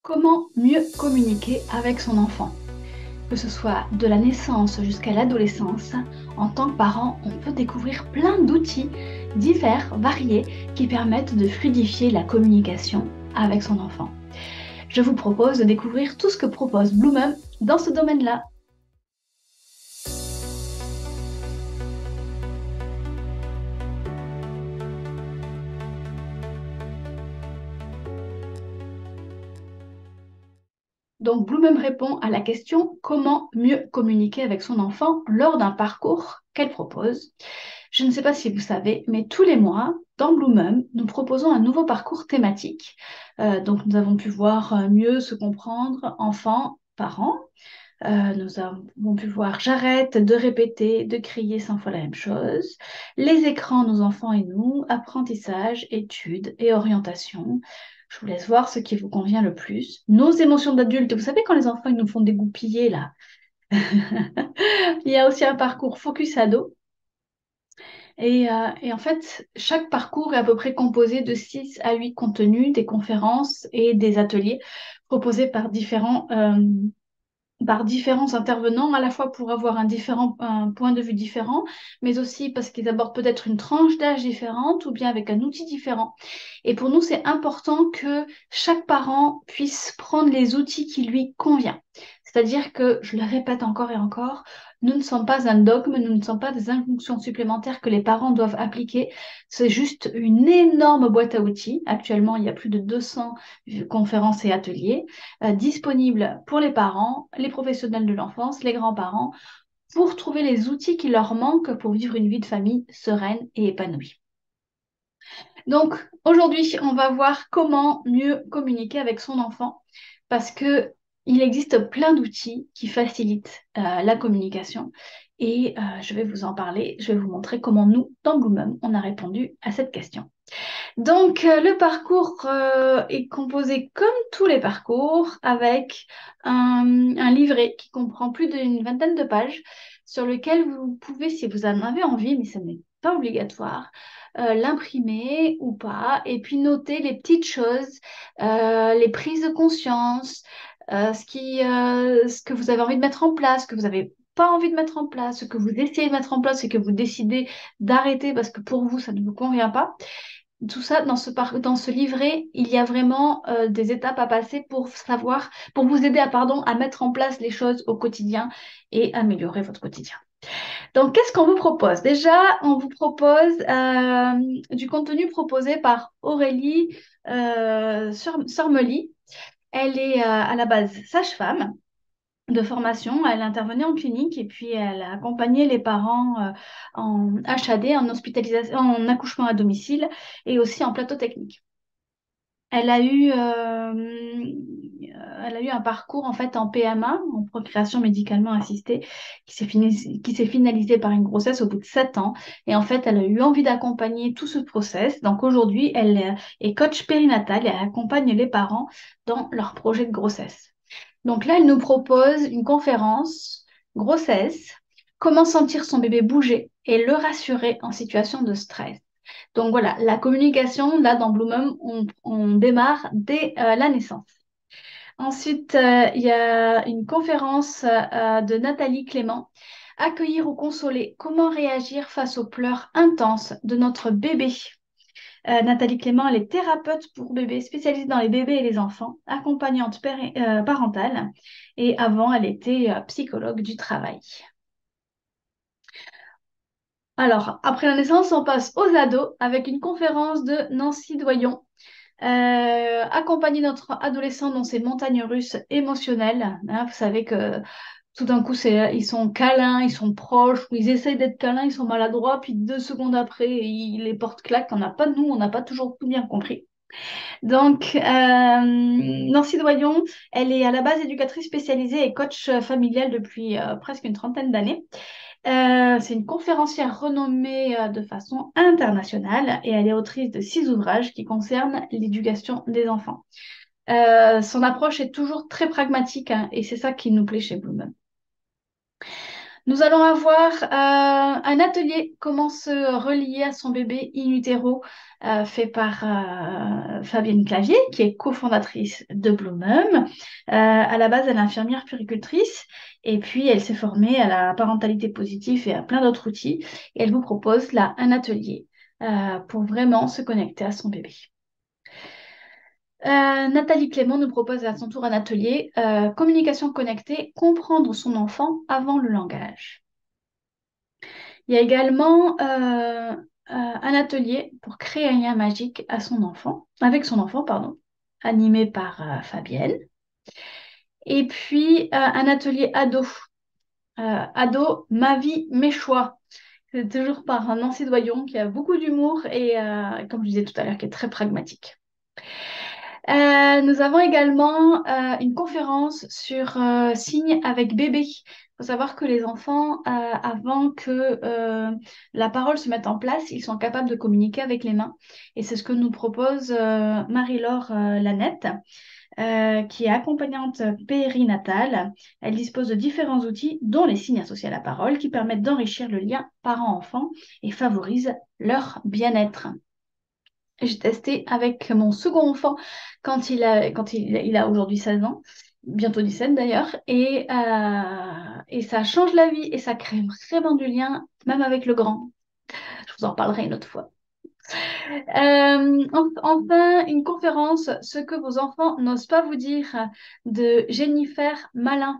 Comment mieux communiquer avec son enfant? Que ce soit de la naissance jusqu'à l'adolescence, en tant que parent, on peut découvrir plein d'outils divers, variés, qui permettent de fluidifier la communication avec son enfant. Je vous propose de découvrir tout ce que propose Bloomum dans ce domaine-là. Donc, Bloomum répond à la question comment mieux communiquer avec son enfant lors d'un parcours qu'elle propose. Je ne sais pas si vous savez, mais tous les mois, dans Bloomum, nous proposons un nouveau parcours thématique. Donc, nous avons pu voir mieux se comprendre enfant, parent. Nous avons pu voir j'arrête de répéter, de crier 100 fois la même chose. Les écrans, nos enfants et nous, apprentissage, études et orientation. Je vous laisse voir ce qui vous convient le plus. Nos émotions d'adultes, vous savez quand les enfants ils nous font dégoupiller là. Il y a aussi un parcours focus ado. Et en fait, chaque parcours est à peu près composé de 6 à 8 contenus, des conférences et des ateliers proposés par différents intervenants, à la fois pour avoir un point de vue différent, mais aussi parce qu'ils abordent peut-être une tranche d'âge différente ou bien avec un outil différent. Et pour nous, c'est important que chaque parent puisse prendre les outils qui lui conviennent. C'est-à-dire que, je le répète encore et encore, nous ne sommes pas un dogme, nous ne sommes pas des injonctions supplémentaires que les parents doivent appliquer. C'est juste une énorme boîte à outils. Actuellement, il y a plus de 200 conférences et ateliers disponibles pour les parents, les professionnels de l'enfance, les grands-parents, pour trouver les outils qui leur manquent pour vivre une vie de famille sereine et épanouie. Donc, aujourd'hui, on va voir comment mieux communiquer avec son enfant parce que il existe plein d'outils qui facilitent la communication et je vais vous en parler. Je vais vous montrer comment nous, dans Bloomum, on a répondu à cette question. Donc, le parcours est composé comme tous les parcours avec un livret qui comprend plus d'une vingtaine de pages sur lequel vous pouvez, si vous en avez envie, mais ce n'est pas obligatoire, l'imprimer ou pas, et puis noter les petites choses, les prises de conscience, ce que vous avez envie de mettre en place, ce que vous avez pas envie de mettre en place, ce que vous essayez de mettre en place et que vous décidez d'arrêter parce que pour vous, ça ne vous convient pas. Tout ça, dans ce livret, il y a vraiment des étapes à passer pour savoir, pour vous aider à mettre en place les choses au quotidien et améliorer votre quotidien. Donc, qu'est-ce qu'on vous propose? Déjà, on vous propose du contenu proposé par Aurélie Sormely. Elle est à la base sage-femme de formation. Elle intervenait en clinique et puis elle a accompagné les parents en HAD, en hospitalisation, en accouchement à domicile et aussi en plateau technique. Elle a eu, elle a eu un parcours en fait en PMA, en procréation médicalement assistée, qui s'est finalisé par une grossesse au bout de 7 ans. Et en fait, elle a eu envie d'accompagner tout ce process. Donc aujourd'hui, elle est coach périnatal et elle accompagne les parents dans leur projet de grossesse. Donc là, elle nous propose une conférence grossesse, comment sentir son bébé bouger et le rassurer en situation de stress. Donc voilà, la communication, là dans Bloomum, on démarre dès la naissance. Ensuite, il y a une conférence de Nathalie Clément, accueillir ou consoler, comment réagir face aux pleurs intenses de notre bébé. Nathalie Clément, elle est thérapeute pour bébés, spécialisée dans les bébés et les enfants, accompagnante parentale. Et avant, elle était psychologue du travail. Alors, après la naissance, on passe aux ados avec une conférence de Nancy Doyon. Accompagner notre adolescent dans ses montagnes russes émotionnelles. Hein, vous savez que tout d'un coup, ils sont câlins, ils sont proches, ou ils essayent d'être câlins, ils sont maladroits, puis 2 secondes après, ils les portent claques. On n'a pas toujours tout bien compris. Donc, Nancy Doyon, elle est à la base éducatrice spécialisée et coach familial depuis presque une trentaine d'années. C'est une conférencière renommée de façon internationale et elle est autrice de 6 ouvrages qui concernent l'éducation des enfants. Son approche est toujours très pragmatique hein, et c'est ça qui nous plaît chez Bloomum. Nous allons avoir un atelier comment se relier à son bébé in utero fait par Fabienne Clavier, qui est cofondatrice de Bloomum. À la base, elle est infirmière puéricultrice et puis elle s'est formée à la parentalité positive et à plein d'autres outils. Et elle vous propose là un atelier pour vraiment se connecter à son bébé. Nathalie Clément nous propose à son tour un atelier communication connectée, comprendre son enfant avant le langage. Il y a également un atelier pour créer un lien magique à son enfant, avec son enfant, pardon, animé par Fabienne. Et puis un atelier ado. Ado, ma vie, mes choix. C'est toujours par Nancy Doyon qui a beaucoup d'humour et, comme je disais tout à l'heure, qui est très pragmatique. Nous avons également une conférence sur signes avec bébé. Il faut savoir que les enfants, avant que la parole se mette en place, ils sont capables de communiquer avec les mains. Et c'est ce que nous propose Marie-Laure Lanette, qui est accompagnante périnatale. Elle dispose de différents outils, dont les signes associés à la parole, qui permettent d'enrichir le lien parent-enfant et favorisent leur bien-être. J'ai testé avec mon second enfant quand il a aujourd'hui 16 ans, bientôt 17 d'ailleurs, et ça change la vie et ça crée vraiment du lien, même avec le grand. Je vous en parlerai une autre fois. Enfin, une conférence, ce que vos enfants n'osent pas vous dire, de Jennifer Malin.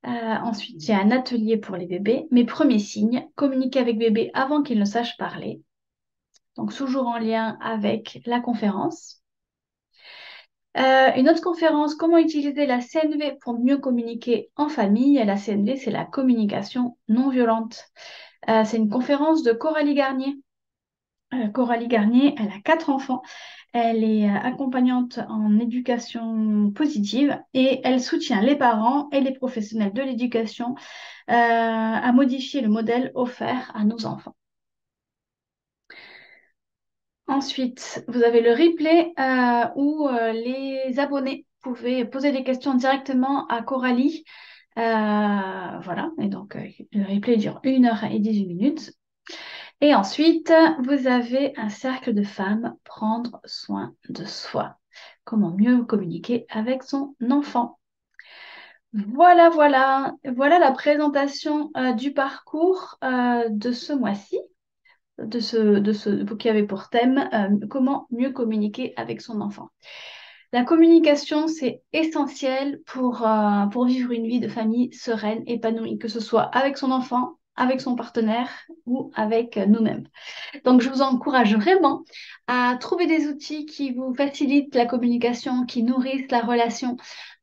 Ensuite, il y a un atelier pour les bébés. Mes premiers signes, communiquer avec bébé avant qu'il ne sache parler. Donc, toujours en lien avec la conférence. Une autre conférence, comment utiliser la CNV pour mieux communiquer en famille. La CNV, c'est la communication non violente. C'est une conférence de Coralie Garnier. Coralie Garnier, elle a 4 enfants. Elle est accompagnante en éducation positive et elle soutient les parents et les professionnels de l'éducation à modifier le modèle offert à nos enfants. Ensuite, vous avez le replay où les abonnés pouvaient poser des questions directement à Coralie. Voilà, et donc le replay dure 1h18. Et ensuite, vous avez un cercle de femmes, prendre soin de soi. Comment mieux communiquer avec son enfant. Voilà, voilà. Voilà la présentation du parcours de ce mois-ci. Qui avait pour thème comment mieux communiquer avec son enfant. La communication, c'est essentiel pour vivre une vie de famille sereine, épanouie, que ce soit avec son enfant, avec son partenaire ou avec nous-mêmes. Donc, je vous encourage vraiment à trouver des outils qui vous facilitent la communication, qui nourrissent la relation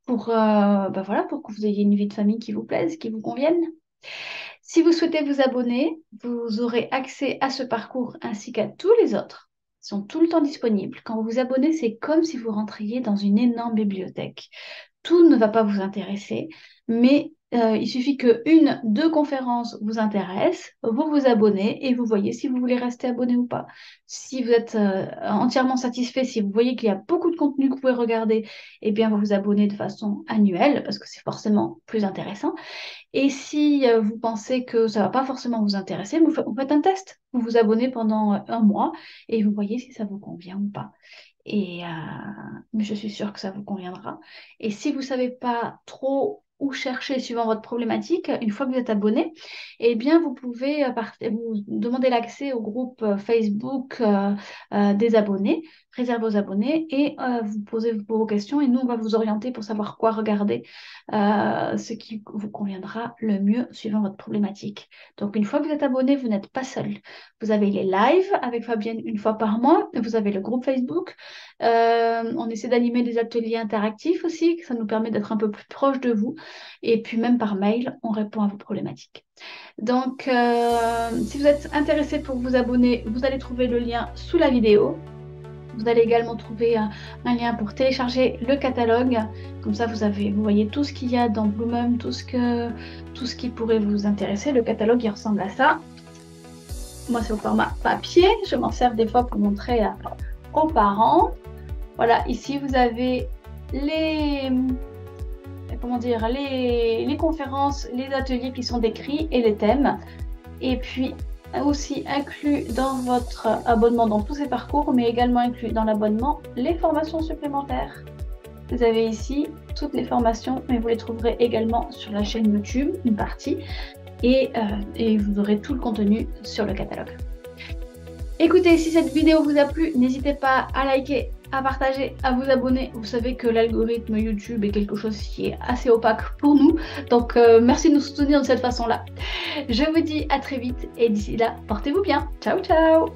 pour que vous ayez une vie de famille qui vous plaise, qui vous convienne. Si vous souhaitez vous abonner, vous aurez accès à ce parcours ainsi qu'à tous les autres. Ils sont tout le temps disponibles. Quand vous vous abonnez, c'est comme si vous rentriez dans une énorme bibliothèque. Tout ne va pas vous intéresser, mais il suffit que 2 conférences vous intéressent, vous vous abonnez et vous voyez si vous voulez rester abonné ou pas. Si vous êtes entièrement satisfait, si vous voyez qu'il y a beaucoup de contenu que vous pouvez regarder, eh bien vous vous abonnez de façon annuelle parce que c'est forcément plus intéressant. Et si vous pensez que ça ne va pas forcément vous intéresser, vous faites un test. Vous vous abonnez pendant 1 mois et vous voyez si ça vous convient ou pas. Mais je suis sûre que ça vous conviendra. Et si vous ne savez pas trop où chercher suivant votre problématique, une fois que vous êtes abonné, eh bien vous pouvez vous demander l'accès au groupe Facebook des abonnés, réservé aux abonnés, et vous posez vos questions et nous on va vous orienter pour savoir quoi regarder, ce qui vous conviendra le mieux suivant votre problématique. Donc une fois que vous êtes abonné, vous n'êtes pas seul. Vous avez les lives avec Fabienne une fois par mois, vous avez le groupe Facebook. On essaie d'animer des ateliers interactifs aussi, ça nous permet d'être un peu plus proche de vous. Et puis même par mail, on répond à vos problématiques. Donc, si vous êtes intéressé pour vous abonner, vous allez trouver le lien sous la vidéo. Vous allez également trouver un lien pour télécharger le catalogue. Comme ça, vous voyez tout ce qu'il y a dans Bloomum, tout ce qui pourrait vous intéresser. Le catalogue, il ressemble à ça. Moi, c'est au format papier. Je m'en sers des fois pour montrer aux parents. Voilà, ici, vous avez comment dire, les conférences, les ateliers qui sont décrits et les thèmes. Et puis aussi inclus dans votre abonnement dans tous ces parcours, mais également inclus dans l'abonnement les formations supplémentaires. Vous avez ici toutes les formations, mais vous les trouverez également sur la chaîne YouTube, une partie, et vous aurez tout le contenu sur le catalogue. Écoutez, si cette vidéo vous a plu, n'hésitez pas à liker, à partager, à vous abonner. Vous savez que l'algorithme YouTube est quelque chose qui est assez opaque pour nous, donc merci de nous soutenir de cette façon-là. Je vous dis à très vite et d'ici là, portez-vous bien. Ciao, ciao!